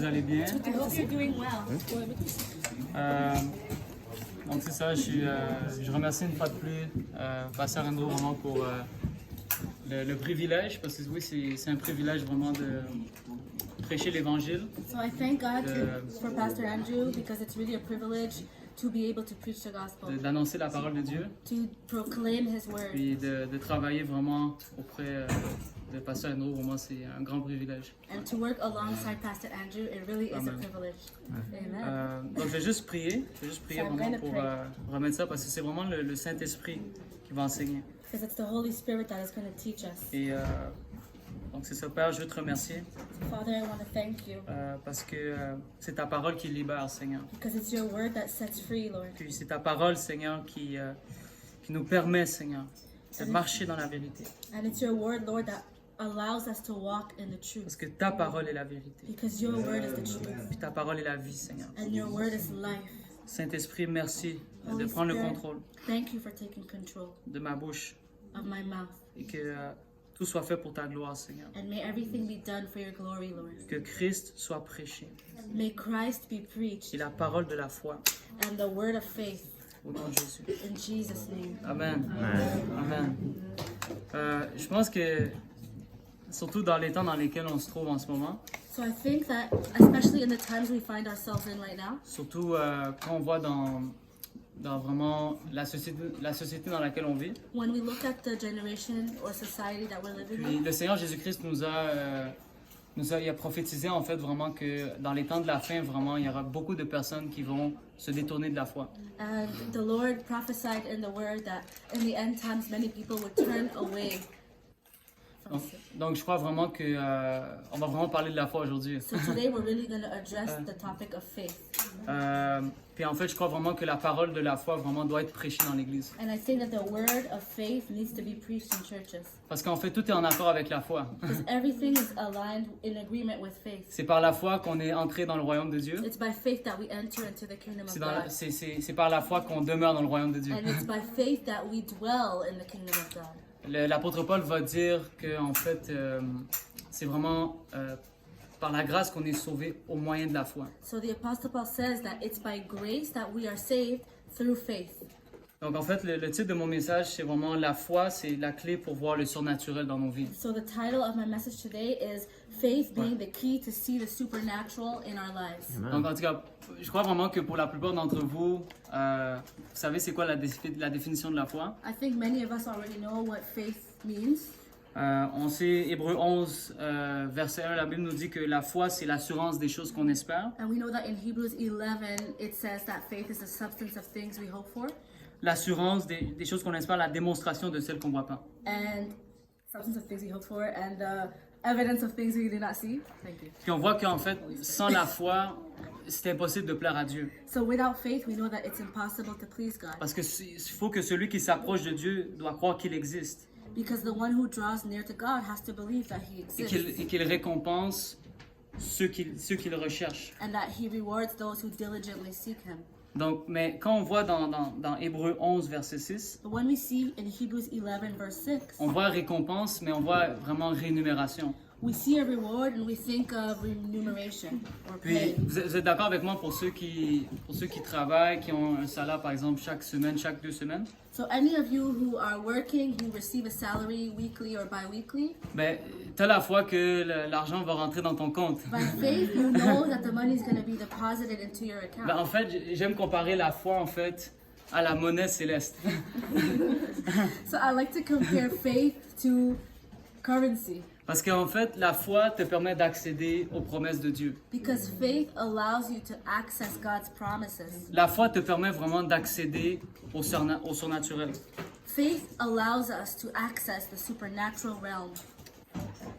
vous allez bien. I hope you're doing well. Donc c'est ça, je remercie une fois de plus Pasteur Andrew vraiment pour le privilège, parce que oui, c'est un privilège vraiment de prêcher l'Évangile. So I thank God for Pastor Andrew because it's really a privilege to be able to preach the gospel, D'annoncer la parole de Dieu, to proclaim His word, puis de travailler vraiment auprès de Pasteur Andrew. Vraiment, c'est un grand privilège. and to work alongside Pastor Andrew. It really is a Amen. privilege. Amen. Donc je vais juste prier, So I'm vraiment gonna pour pray. remettre ça, parce que c'est vraiment le Saint-Esprit qui va enseigner. Because it's the Holy Spirit that is going to teach us. Et donc c'est ça, Père, je veux te remercier Father, I want to thank you parce que c'est ta parole qui libère, Seigneur. because it's your word that sets free, Lord. Puis c'est ta parole, Seigneur, qui nous permet, Seigneur, de marcher dans la vérité. And it's your word, Lord, that allows us to walk in the Parce truth. que ta parole est la vérité. Because your word is the truth. Puis ta parole est la vie, Seigneur. And your word is life. Saint-Esprit, merci de Holy prendre le Spirit, contrôle thank you for taking control de ma bouche of my mouth. et que tout soit fait pour ta gloire, Seigneur. And may everything be done for your glory, Lord. Que Christ soit prêché May Christ be preached et la parole de la foi and the word of faith au nom de Jésus. in Jesus' name. Amen. Amen. Je pense que, surtout dans les temps dans lesquels on se trouve en ce moment, So I think that, especially in the times we find ourselves in right now, surtout quand on voit dans vraiment la société dans laquelle on vit, when we look at the generation or society that we're living puis in, le Seigneur Jésus-Christ il a prophétisé en fait vraiment que dans les temps de la fin, vraiment, il y aura beaucoup de personnes qui vont se détourner de la foi. and the Lord prophesied in the word that in the end times many people would turn away from Donc, sin. donc je crois vraiment que on va vraiment parler de la foi aujourd'hui. So today we're really going to address the topic of faith. Puis en fait, je crois vraiment que la parole de la foi vraiment doit être prêchée dans l'Église. And I think that the word of faith needs to be preached in churches. Parce qu'en fait, tout est en accord avec la foi. Because everything is aligned in agreement with faith. C'est par la foi qu'on est entré dans le royaume de Dieu. It's by faith that we enter into the kingdom of God. C'est par la foi qu'on demeure dans le royaume de Dieu. And it's by faith that we dwell in the kingdom of God. L'apôtre Paul va dire que en fait, c'est vraiment par la grâce qu'on est sauvé au moyen de la foi. So the Apostle Paul says that it's by grace that we are saved through faith. Donc en fait, le titre de mon message, c'est vraiment la foi, c'est la clé pour voir le surnaturel dans nos vies. So the title of my message today is Faith being the key to see the supernatural in our lives. Donc en tout cas, je crois vraiment que pour la plupart d'entre vous, vous savez c'est quoi la définition de la foi. I think many of us already know what faith means. On sait, Hébreux 11, verset 1, la Bible nous dit que la foi, c'est l'assurance des choses qu'on espère. And we know that in Hebrews 11 it says that faith is the substance of things we hope for L'assurance des choses qu'on espère, la démonstration de celles qu'on ne voit pas. and substance of things we hope for and the evidence of things we do not see. Thank you. Puis on voit qu'en fait, sans la foi, c'est impossible de plaire à Dieu. So without faith we know that it's impossible to please God Parce que il faut que celui qui s'approche de Dieu doit croire qu'il existe because the one who draws near to God has to believe that he et exists qu'il récompense ceux qui le recherchent. and that he rewards those who diligently seek him. Donc, mais quand on voit dans Hébreux 11, verset 6, But when we see in Hebrews 11 verse 6, on voit récompense, mais on voit vraiment rémunération. we see a reward and we think of remuneration or Puis, pay. vous êtes d'accord avec moi pour ceux qui travaillent, qui ont un salaire, par exemple, chaque semaine, chaque 2 semaines? So any of you who are working, who receive a salary weekly or bi-weekly, Ben, t'as la foi que l'argent va rentrer dans ton compte. by faith you know that the money is going to be deposited into your Ben, account. en fait, j'aime comparer la foi, en fait, à la monnaie céleste. So I like to compare faith to currency Parce qu'en fait, la foi te permet d'accéder aux promesses de Dieu. because faith allows you to access God's promises. La foi te permet vraiment d'accéder au surnaturel. Faith allows us to access the supernatural realm.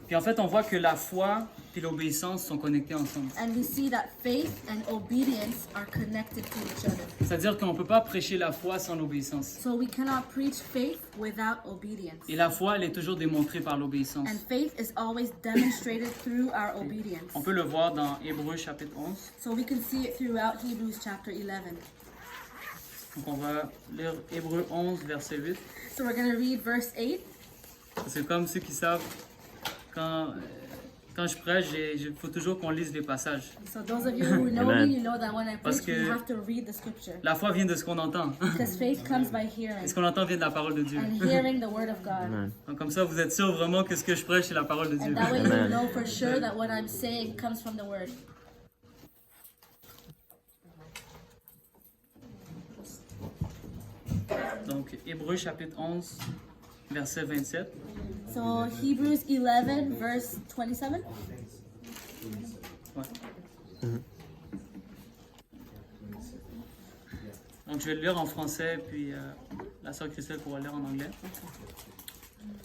Puis en fait, on voit que la foi et l'obéissance sont connectées ensemble. And we see that faith and obedience are connected to each other. C'est-à-dire qu'on ne peut pas prêcher la foi sans l'obéissance. So we cannot preach faith without obedience. Et la foi, elle est toujours démontrée par l'obéissance. And faith is always demonstrated through our obedience. On peut le voir dans Hébreux chapitre 11. So we can see it throughout Hebrews chapter 11. Donc on va lire Hébreux 11, verset 8. So we're going to read verse 8. C'est comme ceux qui savent, quand quand je prêche, il faut toujours qu'on lise les passages. So those of you who know Amen. me, you know that when I Parce preach, we que- have to read the scripture. La foi vient de ce qu'on entend. Because faith comes by hearing, Et ce qu'on entend vient de la parole de Dieu. and hearing the word of God. Amen. Donc, comme ça, vous êtes sûr vraiment que ce que je prêche, c'est la parole de Dieu. And that way you Amen. know for sure that what I'm saying comes from the word. Donc, Hébreux chapitre 11, verset 27. So Hebrews 11, verse 27. Ouais. Donc, je vais le lire en français, puis la sœur Christelle pourra le lire en anglais.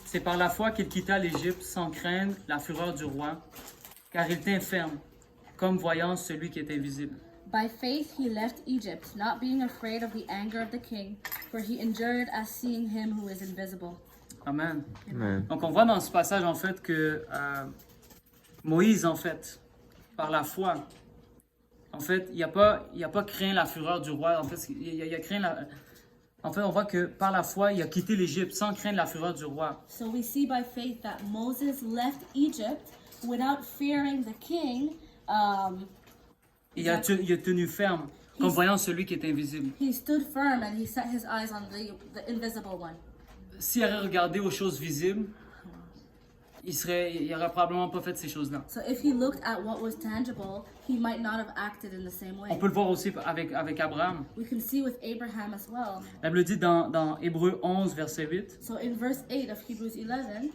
C'est par la foi qu'il quitta l'Égypte sans craindre la fureur du roi, car il tint ferme, comme voyant celui qui est invisible. By faith he left Egypt, not being afraid of the anger of the king, for he endured as seeing him who is invisible. Amen. Amen. Donc, on voit dans ce passage, en fait, que Moïse, en fait, par la foi, en fait, il n'a pas craint la fureur du roi. En fait, il a craint la... En fait, on voit que par la foi, il a quitté l'Égypte sans craindre la fureur du roi. So we see by faith that Moses left Egypt without fearing the king. Il a tenu ferme, comme voyant celui qui est invisible. He stood firm and he set his eyes on the invisible one. S'il avait regardé aux choses visibles, il n'aurait probablement pas fait ces choses-là. So if he looked at what was tangible, he might not have acted in the same way. On peut le voir aussi avec Abraham. We can see with Abraham as well. La Bible dit dans Hébreux 11, verset 8, So in verse 8 of Hebrews 11,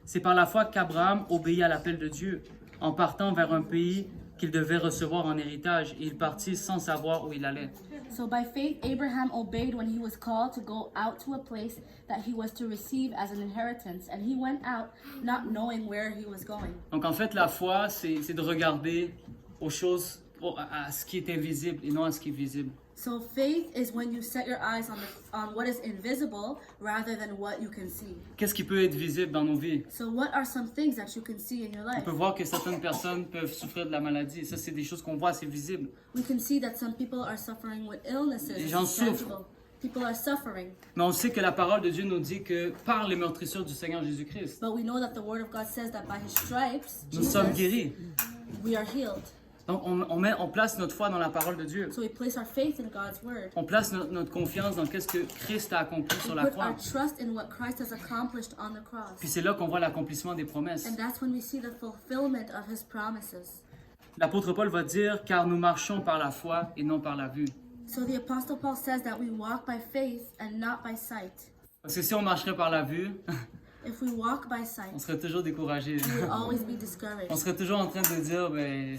c'est par la foi qu'Abraham obéit à l'appel de Dieu, en partant vers un pays qu'il devait recevoir en héritage, et il partit sans savoir où il allait. so by faith Abraham obeyed when he was called to go out to a place that he was to receive as an inheritance, and he went out not knowing where he was going. Donc en fait, la foi, c'est de regarder aux choses, à ce qui est invisible et non à ce qui est visible. So faith is when you set your eyes on what is invisible rather than what you can see. Qu'est-ce qui peut être visible dans nos vies? So what are some things that you can see in your On life? peut voir que certaines personnes peuvent souffrir de la maladie. Ça, c'est des choses qu'on voit, c'est visible. We can see that some people are suffering with illnesses. Les gens It's souffrent. tangible. People are suffering. Mais on sait que la parole de Dieu nous dit que par les meurtrissures du Seigneur Jésus-Christ, But we know that the word of God says that by his stripes, nous sommes Jesus, guéris. we are healed. Donc on place notre foi dans la parole de Dieu. So we place our faith in God's word. On place notre confiance dans qu'est-ce que Christ a accompli We sur la put croix. our trust in what Christ has accomplished on the cross. Puis c'est là qu'on voit l'accomplissement des promesses. And that's when we see the fulfillment of his promises. L'apôtre Paul va dire, car nous marchons par la foi et non par la vue. So the Apostle Paul says that we walk by faith and not by sight. Parce que si on marcherait par la vue, If we walk by sight, on serait toujours découragé. we will always be On discouraged. serait toujours en train de dire, ben,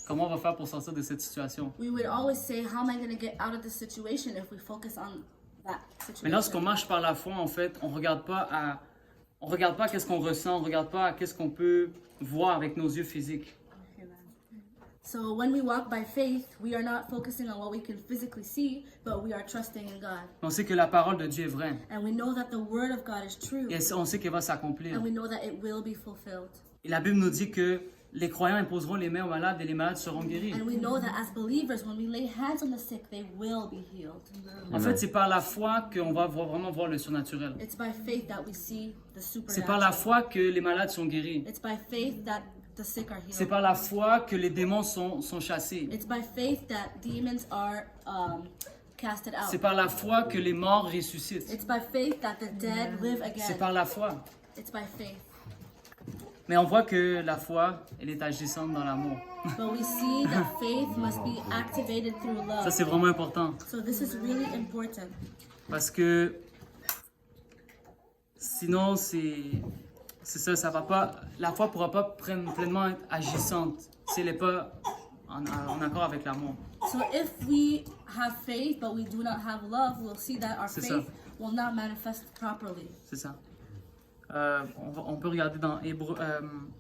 comment on va faire pour sortir de cette situation? We would always say, how am I going to get out of this situation if we focus on that Mais lorsqu'on situation? marche par la foi, en fait, on regarde pas à qu'est-ce qu'on ressent, on regarde pas à qu'est-ce qu'on peut voir avec nos yeux physiques. So when we walk by faith, we are not focusing on what we can physically see, but we are trusting in God. On sait que la parole de Dieu est vraie. And we know that the word of God is true, Et on sait qu'elle va s'accomplir. and we know that it will be fulfilled. Et la Bible nous dit que les croyants imposeront les mains aux malades et les malades seront guéris. And we know that as believers, when we lay hands on the sick, they will be healed. En fait, c'est par la foi qu'on va vraiment voir le surnaturel. It's by faith that we see the C'est par la supernatural. foi que les malades sont guéris. It's by faith that the sick are C'est healed. par la foi que les démons sont chassés. It's by faith that demons are casted out. C'est par la foi que les morts ressuscitent. It's by faith that the dead live C'est again. par la foi. It's by faith. Mais on voit que la foi, elle est agissante dans l'amour. But we see that faith must be activated through Ça, love. c'est vraiment important. So this is really important. Parce que sinon, c'est ça va pas. La foi ne pourra pas pleinement être agissante si elle n'est pas en accord avec l'amour. So if we have faith but we do not have love, we'll see that our C'est faith ça. will not manifest properly. C'est ça. On peut regarder dans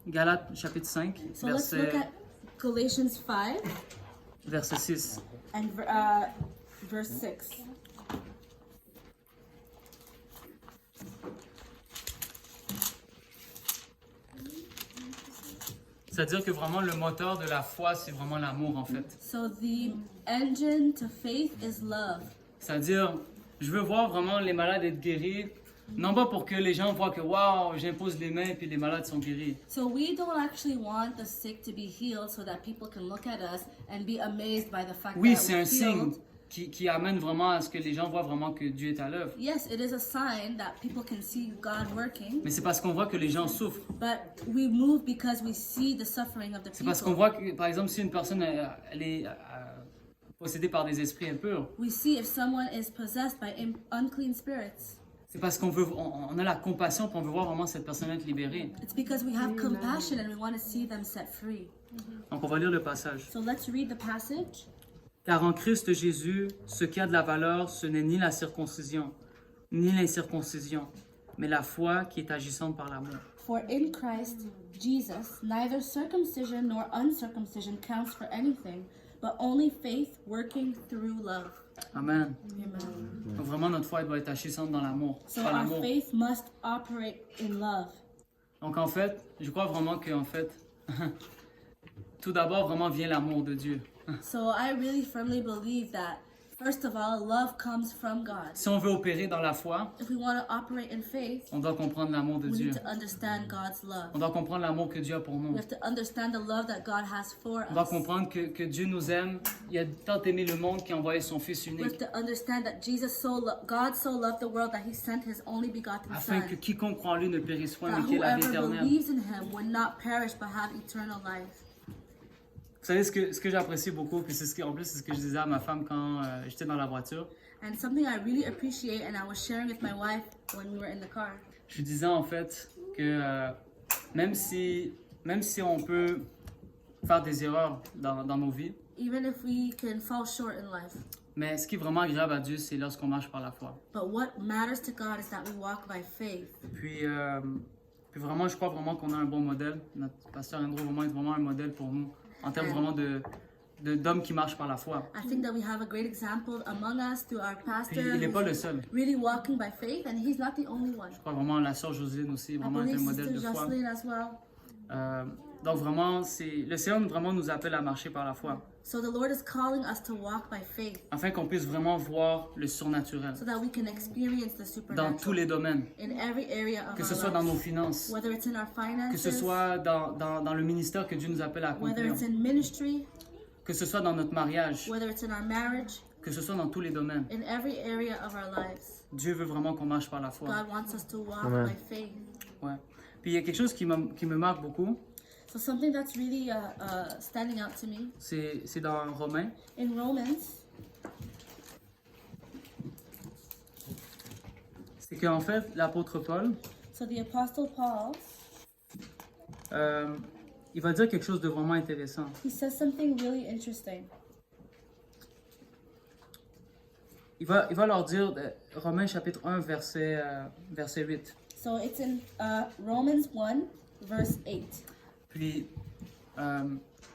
Galates chapitre 5, So let's look at Galatians 5 verset 6. and verse 6. C'est-à-dire que vraiment le moteur de la foi, c'est vraiment l'amour en fait. So the engine to faith is love. C'est-à-dire, je veux voir vraiment les malades être guéris, Non pas pour que les gens voient que waouh, j'impose les mains puis les malades sont guéris. So we don't actually want the sick to be healed so that people can look at us and be amazed by the fact Oui, that c'est we're un signe healed. qui amène vraiment à ce que les gens voient vraiment que Dieu est à l'œuvre. Yes, it is a sign that people can see God working, Mais c'est parce qu'on voit que les gens souffrent. but we move because we see the suffering of the C'est parce qu'on people. voit que, par exemple, si une personne elle est possédée par des esprits impurs, We see if someone is possessed by unclean spirits. c'est parce on a la compassion puis on veut voir vraiment cette personne être libérée. It's because we have compassion and we want to see them set free. Donc on va lire le passage. So let's read the passage. Car en Christ Jésus, ce qui a de la valeur, ce n'est ni la circoncision, ni l'incirconcision, mais la foi qui est agissante par l'amour. For in Christ Jesus, neither circumcision nor uncircumcision counts for anything, but only faith working through love. Amen. Amen. Donc vraiment, notre foi elle doit être agissante dans l'amour. So Par our l'amour. faith must operate in love. Donc en fait, je crois vraiment que en fait, tout d'abord vraiment vient l'amour de Dieu. So I really firmly believe that, first of all, love comes from God. Si on veut opérer dans la foi, If we want to operate in faith, on doit comprendre l'amour de we Dieu. need to understand God's love. On doit comprendre l'amour que Dieu a pour nous. We have to understand the love that God has for On doit us. comprendre que Dieu nous aime. Il a tant aimé le monde qu'il a envoyé son Fils We have unique to understand that God so loved the world that He sent His only begotten afin Son, que quiconque croit en lui ne périsse point, that mais qu'il ait la vie whoever éternelle. believes in Him would not perish but have eternal life. Vous savez ce que j'apprécie beaucoup, puis en plus c'est ce que je disais à ma femme quand j'étais dans la voiture. And something I really appreciate, and I was sharing with my wife when we were in the car. Je disais en fait que même si on peut faire des erreurs dans nos vies, Even if we can fall short in life, mais ce qui est vraiment agréable à Dieu, c'est lorsqu'on marche par la foi. but what matters to God is that we walk by faith. Puis vraiment, je crois vraiment qu'on a un bon modèle. Notre pasteur Andrew vraiment est vraiment un modèle pour nous en termes vraiment d'hommes qui marchent par la foi. I think that we have a great example among us through our pastor, Puis il n'est pas who's le seul. really walking by faith, and he's not the only one. Je crois vraiment la sœur Jocelyne aussi, I vraiment est un believe modèle Sister de foi. Jocelyn as well. Donc vraiment, le Seigneur vraiment nous appelle à marcher par la foi, So the Lord is calling us to walk by faith afin qu'on puisse vraiment voir le surnaturel so that we can experience the dans tous supernatural les domaines, in every area of que ce our soit dans nos lives. finances, Whether it's in our que ce finances, soit dans le ministère que Dieu nous appelle à whether accomplir, it's in ministry, que ce soit dans notre mariage, whether it's in our marriage, que ce soit dans tous les domaines. in every area of our lives. Dieu veut vraiment qu'on marche par la foi. God wants us to walk Amen. by faith. Ouais. Puis il y a quelque chose qui me marque beaucoup, So something that's really standing out to me c'est dans Romains. in Romans, C'est qu'en fait, l'apôtre Paul, so the Apostle Paul, il va dire quelque chose de vraiment intéressant. he says something really interesting. Il va leur dire, Romains chapitre 1, verset 8. So it's in Romans 1, verse 8. Puis,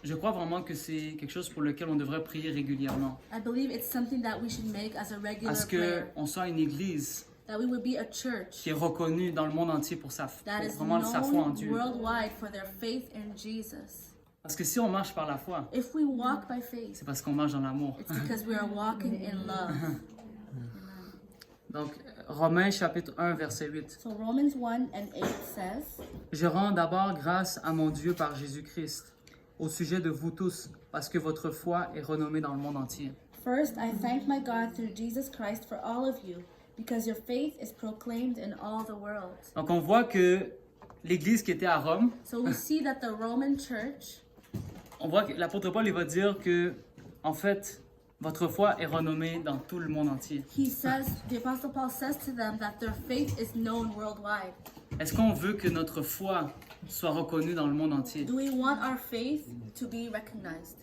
je crois vraiment que c'est quelque chose pour lequel on devrait prier régulièrement. I believe it's something that we should make as a regular À ce prayer. qu'on soit une église That we would be a church qui est reconnue dans le monde entier pour that is vraiment sa foi en known Dieu. worldwide for their faith in Jesus. Parce que si on marche par la foi, If we walk by faith, c'est parce qu'on marche dans l'amour. it's because we are walking in love. Donc, Romains chapitre 1, verset 8. So Romans 1 and 8 says, Je rends d'abord grâce à mon Dieu par Jésus-Christ, au sujet de vous tous, parce que votre foi est renommée dans le monde entier. First, I thank my God through Jesus Christ for all of you, because your faith is proclaimed in all the world. Donc, on voit que l'église qui était à Rome, So we see that the Roman church, on voit que l'apôtre Paul il va dire que, en fait, votre foi est renommée dans tout le monde entier. the Apostle Paul says to them that their faith is known worldwide. Est-ce qu'on veut que notre foi soit reconnue dans le monde entier? Do we want our faith to be recognized?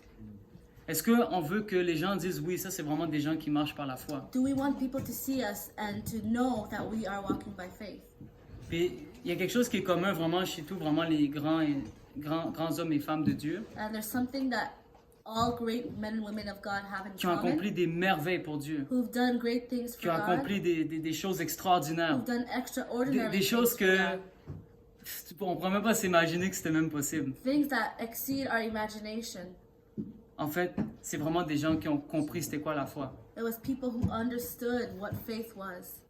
Est-ce qu'on veut que les gens disent oui, ça c'est vraiment des gens qui marchent par la foi? Do we want people to see us and to know that we are walking by faith? Puis il y a quelque chose qui est commun vraiment chez tous vraiment les grands hommes et femmes de Dieu And there's something that all great men and women of God have in qui ont accompli common, des merveilles pour Dieu, who've done great things qui for ont God, accompli des choses extraordinaires, who've done extraordinary des choses things for que God. on ne pourrait même pas s'imaginer que c'était même possible. Things that exceed our imagination. En fait, c'est vraiment des gens qui ont compris c'était quoi la foi. It was people who understood what faith was.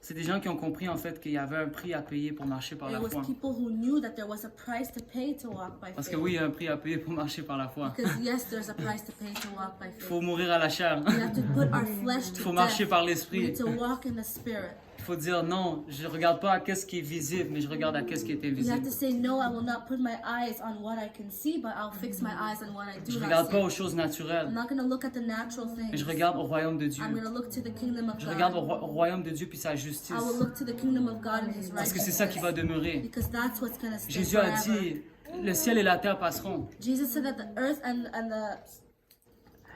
C'est des gens qui ont compris en fait qu'il y avait un prix à payer pour marcher par It la was foi. people who knew that there was a price to pay to walk by Parce que faith. oui, il y a un prix à payer pour marcher par la foi. Because yes, there's a price to pay to walk by Il faith. faut mourir à la chair. We have to put our flesh Il to faut marcher death. par We l'esprit. need to walk in the spirit. Il faut dire non, je ne regarde pas à qu'est-ce qui est visible, mais je regarde à qu'est-ce qui est We have invisible. to say, no, I will not put my eyes on what I can see, but I'll fix my eyes on what I do Je ne not regarde see. pas aux choses I'm naturelles, not going to look at the natural mais things. je regarde au royaume de Dieu. I'm going to look to the kingdom of Je regarde au God. royaume de Dieu puis sa justice. I will look to the kingdom of God and His Parce que c'est ça qui va righteousness. demeurer. Because that's what's going to stay Jésus a forever. dit, le ciel et la terre passeront, Jesus said that the earth and the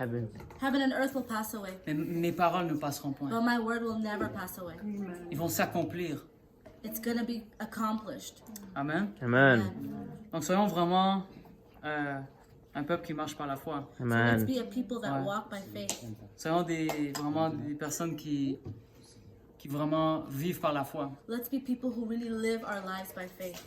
Heaven. heaven and earth will pass away, mais mes paroles ne passeront point. but my word will never pass away. Ils vont s'accomplir. It's going to be accomplished. Amen. Amen. Donc soyons vraiment un peuple qui marche par la foi. So let's Amen. be a people that Ouais. walk by faith. Soyons vraiment des personnes qui vraiment vivent par la foi. Let's be people who really live our lives by faith.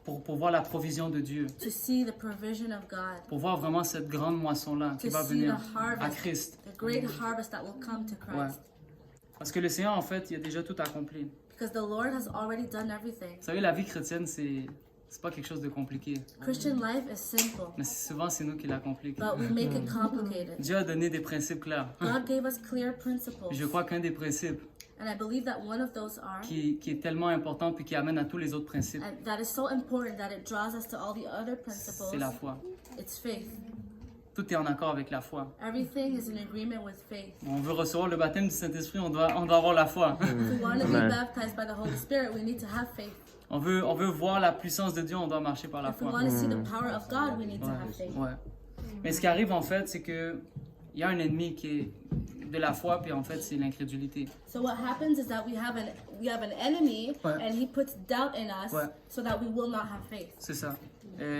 Pour voir la provision de Dieu. To see the provision of God. Pour voir vraiment cette grande moisson-là qui To va see venir the à harvest. Christ. The great harvest that will come to Ouais. Christ. Parce que le Seigneur, en fait, il a déjà tout accompli. Because the Lord has already done everything. Vous savez, la vie chrétienne, c'est pas quelque chose de compliqué. Christian life is simple, Mais souvent, c'est nous qui la compliquons. but we make it complicated. Dieu a donné des principes clairs. God gave us clear principles. Je crois qu'un des principes And I believe that one of those are, qui est tellement important puis qui amène à tous les autres principes, and that is so important that it draws us to all the other principles, c'est la foi. it's faith. Tout est en accord avec la foi. Everything is in agreement with faith. On veut recevoir le baptême du Saint-Esprit, on doit avoir la foi. If we want to be Amen. baptized by the Holy Spirit, we need to have faith. On veut voir la puissance de Dieu, on doit marcher par la If we foi. want to see the power of God, we need to have faith. Ouais. Mais ce qui arrive en fait, c'est que il y a un ennemi qui est de la foi, puis en fait, c'est l'incrédulité. So what happens is that we have an enemy, Ouais. and he puts doubt in us, Ouais. so that we will not have faith. C'est ça.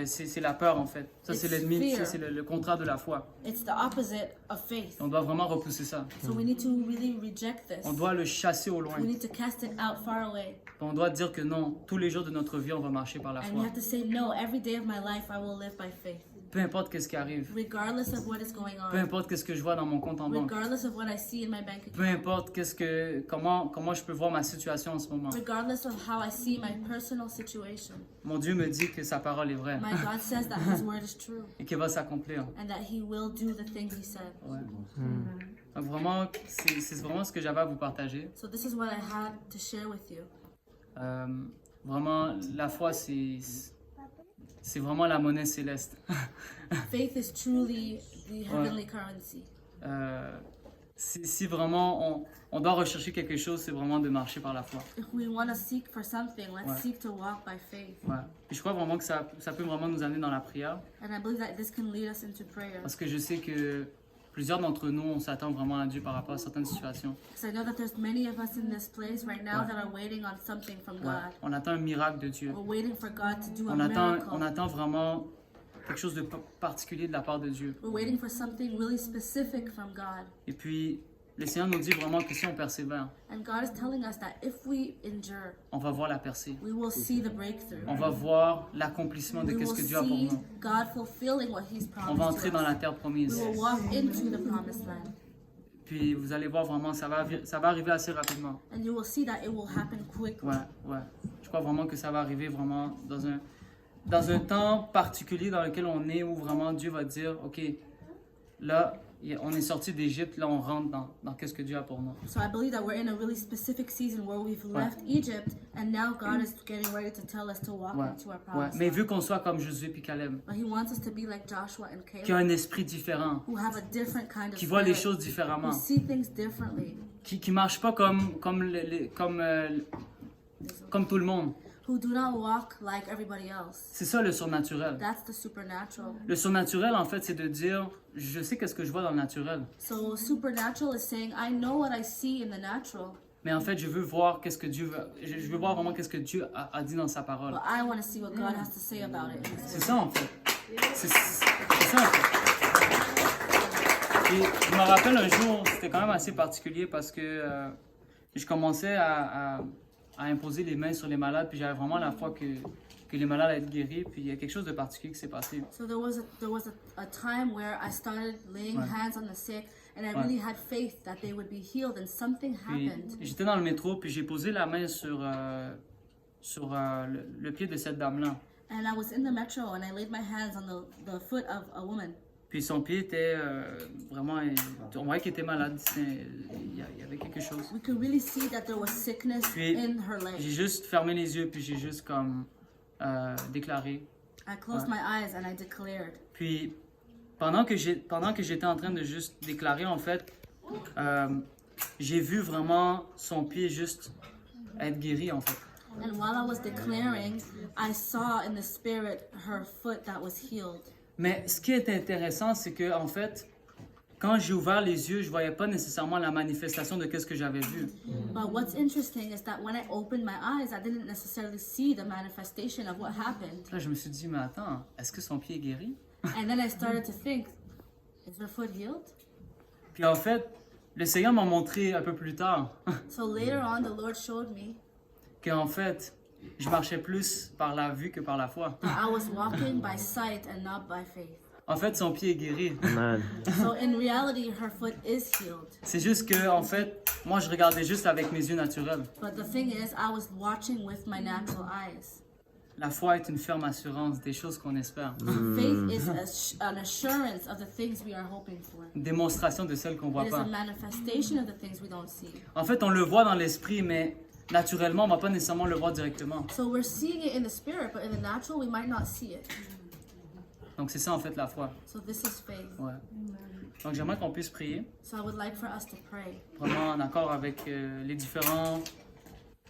C'est la peur en fait. Ça, c'est It's l'ennemi, fear. ça, c'est le contraire de la foi. It's the opposite of faith. On doit vraiment repousser ça. So we need to really reject this. On doit le chasser au loin. We need to cast it out far away. On doit dire que non, tous les jours de notre vie, on va marcher par la And we foi. have to say, no, every day of my life I will live by faith. Peu importe qu'est-ce qui arrive. Regardless of what is going Peu on. importe qu'est-ce que je vois dans mon compte en banque. Regardless of what I see in my bank Peu account. importe comment je peux voir ma situation en ce moment. Regardless of how I see my personal situation. Mon Dieu me dit que sa parole est vraie My God says that His word is true. et qu'elle va s'accomplir. And that He will do the things He said. Ouais. Donc vraiment, c'est vraiment ce que j'avais à vous partager. So this is what I had to share with you. Vraiment, la foi, c'est vraiment la monnaie céleste. Faith is truly the heavenly currency. Si vraiment on doit rechercher quelque chose, c'est vraiment de marcher par la foi. If we want to seek for something, let's Ouais. seek to walk by faith. Ouais. Puis je crois vraiment que ça peut vraiment nous amener dans la prière, And I believe that this can lead us into prayer. parce que je sais que plusieurs d'entre nous, on s'attend vraiment à Dieu par rapport à certaines situations. Because I know that there's many of us in this place right now Ouais. that are waiting on something from Ouais. God. On attend un miracle de Dieu. We're waiting for God to do a On miracle. attend vraiment quelque chose de particulier de la part de Dieu. We're waiting for something really specific from God. Et puis, le Seigneur nous dit vraiment que si on persévère, And God is telling us that if we endure, on va voir la percée. we will see the breakthrough. On va voir l'accomplissement de We qu'est-ce will que Dieu a pour see nous. God fulfilling what He's On va promised entrer to dans la us. terre We promise. will walk into the promised land. Puis vous allez voir vraiment, ça va arriver assez rapidement. And you will see that it will happen quickly. Ouais. Je crois vraiment que ça va arriver vraiment dans un temps particulier dans lequel on est, où vraiment Dieu va dire, OK, là, on est sorti d'Égypte, là, on rentre dans qu'est-ce que Dieu a pour nous. So I believe that we're in a really specific season where we've left Egypt, and now God is getting ready to tell us to walk Ouais. into our Ouais. promised Mais land. vu qu'on soit comme Josué puis Caleb, But He wants us to be like Joshua and qui a Caleb, un esprit différent, who have a different kind of qui voit les spirit, choses différemment, who see things differently, qui marche pas comme tout le monde. who do not walk like everybody else. C'est ça le surnaturel. That's the supernatural. Le surnaturel, en fait, c'est de dire, je sais qu'est-ce que je vois dans le naturel, So supernatural is saying, I know what I see in the natural, mais en fait, je veux voir qu'est-ce que Dieu veut. Je veux voir vraiment qu'est-ce que Dieu a dit dans sa parole. but I want to see what God has to say about it. C'est ça, en fait. C'est ça, en fait. Et je me rappelle un jour, c'était quand même assez particulier parce que je commençais à imposer les mains sur les malades, puis j'avais vraiment la foi que que les malades allaient être guéris, puis il y a quelque chose de particulier qui s'est passé. So there was a time where I started laying Ouais. hands on the sick, and I Ouais. really had faith that they would be healed, and something Puis happened. j'étais dans le métro, puis j'ai posé la main sur le pied de cette dame-là. And I was in the metro, and I laid my hands on the foot of a woman. Puis son pied était vraiment, on voyait qu'il était malade, il y avait quelque chose. We could really see that there was sickness Puis in her leg. j'ai juste fermé les yeux, puis j'ai juste comme déclaré. I closed my eyes and I declared. Puis pendant que j'étais en train de juste déclarer, en fait, j'ai vu vraiment son pied juste être guéri, en fait. And while I was declaring, I saw in the spirit her foot that was healed. Mais ce qui est intéressant, c'est que en fait, quand j'ai ouvert les yeux, je voyais pas nécessairement la manifestation de ce que j'avais vu. But what's interesting is that when I opened my eyes, I didn't necessarily see the manifestation of what happened. Là, je me suis dit, mais attends, est-ce que son pied est guéri? And then I started to think, is her foot healed? Puis en fait, le Seigneur m'a montré un peu plus tard So later on, the Lord showed me qu'en fait, je marchais plus par la vue que par la foi. that I was walking by sight and not by faith. En fait, son pied est guéri. Amen. So in reality, her foot is healed. C'est juste que, en fait, moi, je regardais juste avec mes yeux naturels. But the thing is, I was watching with my natural eyes. La foi est une ferme assurance des choses qu'on espère. Faith is an assurance of the things we are hoping for. Une démonstration de celles qu'on voit It is a pas. manifestation of the things we don't see. En fait, on le voit dans l'esprit, mais naturellement, on va pas nécessairement le voir directement. So we're seeing it in the spirit, but in the natural, we might not see it. Donc, c'est ça, en fait, la foi. So this is faith. Ouais. Donc, j'aimerais qu'on puisse prier, So I would like for us to pray, vraiment en accord avec les différentes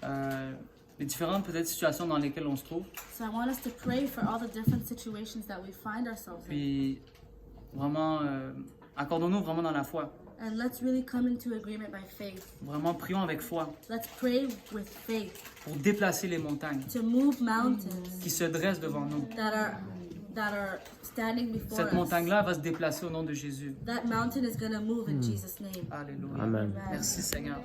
peut-être situations dans lesquelles on se trouve. So I want us to pray for all the different situations that we find ourselves in. Puis, vraiment, accordons-nous vraiment dans la foi. And let's really come into agreement by faith. Vraiment, prions avec foi Let's pray with faith pour déplacer les montagnes to move mountains qui se dressent devant nous. that are standing before Cette us. montagne-là va se déplacer au nom de Jésus. That mountain is going to move in Jesus' name. Alléluia. Amen. Merci Seigneur.